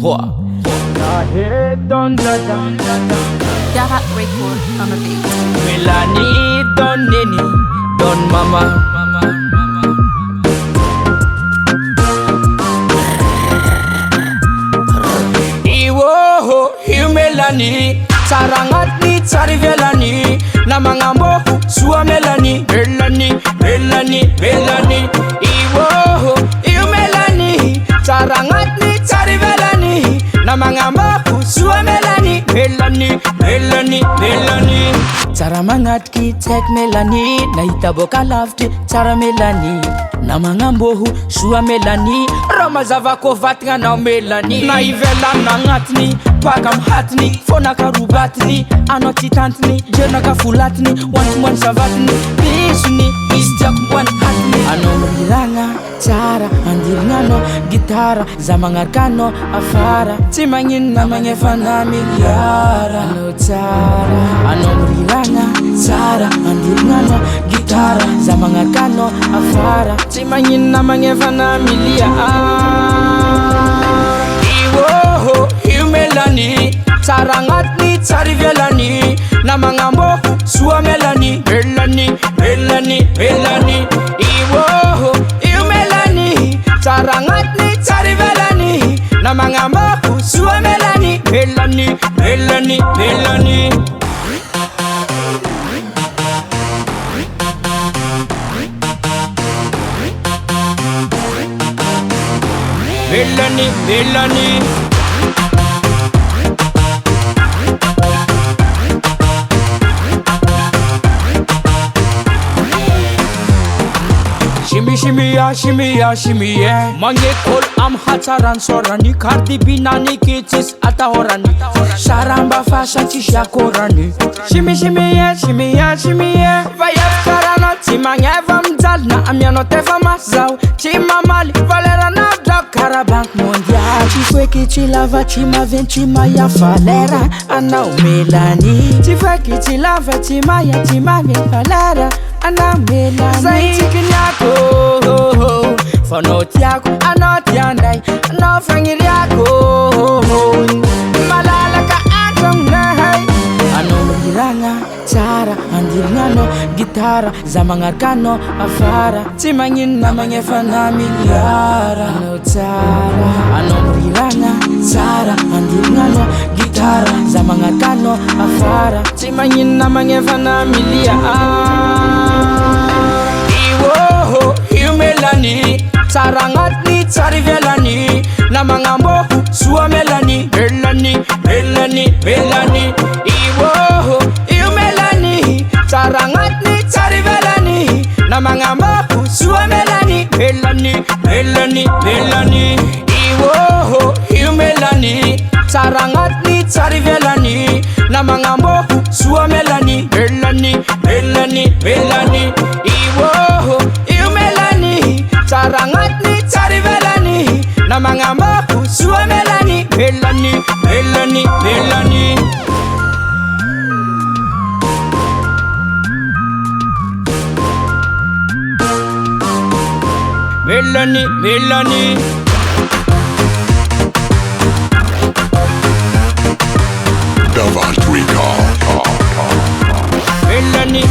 Dara record on the beat. Melanie, Don Nini, Don Mama. Iwo, hiu Melanie, sarangat ni tsari velani, na mga mohu sua Melanie, Melanie. Iwo, hiu Melanie, sarangat ni tsari velani, na mga mohu sua Melanie, Melanie. Tsara mangat ki tek Melanie, nahita boka lavty tsara Melanie, na mga mbohu sua Melanie, ramazava ko vatnganao Melanie, na ivelany nagnatiny pakam hatiny, fonaka robatiny, anao ty tantiny, jenaka folatiny, oantimoany savatiny, pisony izy tiako hoany hatiny. Anao miriragna tsara, andirignanao gitara, za magnarikanao afara, tsy magninona magnefa na miliara. Anao tsara, anao miriragna tsara, andirignanao gitara, za magnarikanao afara, tsy magninona magnefa na miliara. Iwo, hiu Melanie, tsara agnatiny tsara ivelany, na mga mboho soa Melanie, Melanie. Iwo, hiu Melanie, tsara agnatiny tsara ivelany, na mga mboho soa Melanie, Melanie. Melanie. Shimmy ya mange kol am hatsaran sorani, Cardi B nani kitsis atahorani, saramba fasha tishakorani. Shimmy ya vayaf karana, tsy magneva mijaly na amianao tefa mazao, tsy mamaly valera na drako kara banque mondiale, tsy foiky tsy lava tsy maventy tsy maya valera, anao Melanie, tsy foiky tsy lava tsy maya tsy maventy valera, anao Melanie. Zay tsikiniako fanao tiako, anao tiandray, anao fagniriako, malalaka andragnonahay. Anao miriragna tsara, andirignanao gitara, za magnarikanao afara, tsy magninona magnefa na miliara. Anao tsara, anao miriragna tsara, andirignanao gitara, za magnarikanao afara, tsy magninona magnefa na miliara. Iwo, hiu Melanie, tsara agnatiny tsara ivelany, na mga mboho soa Melanie, Melanie. Iwo, hiu Melanie, tsara agnatiny tsara ivelany, na mga mboho soa Melanie, Melanie. Iwo, hiu Melanie, tsara agnatiny tsara ivelany, na mga mboho soa Melanie, Melanie. Iwo, hiu Melanie, tsara agnatiny tsara ivelany, na mga mboho soa Melanie, Melanie. Melanie. Davant Record. Melanie.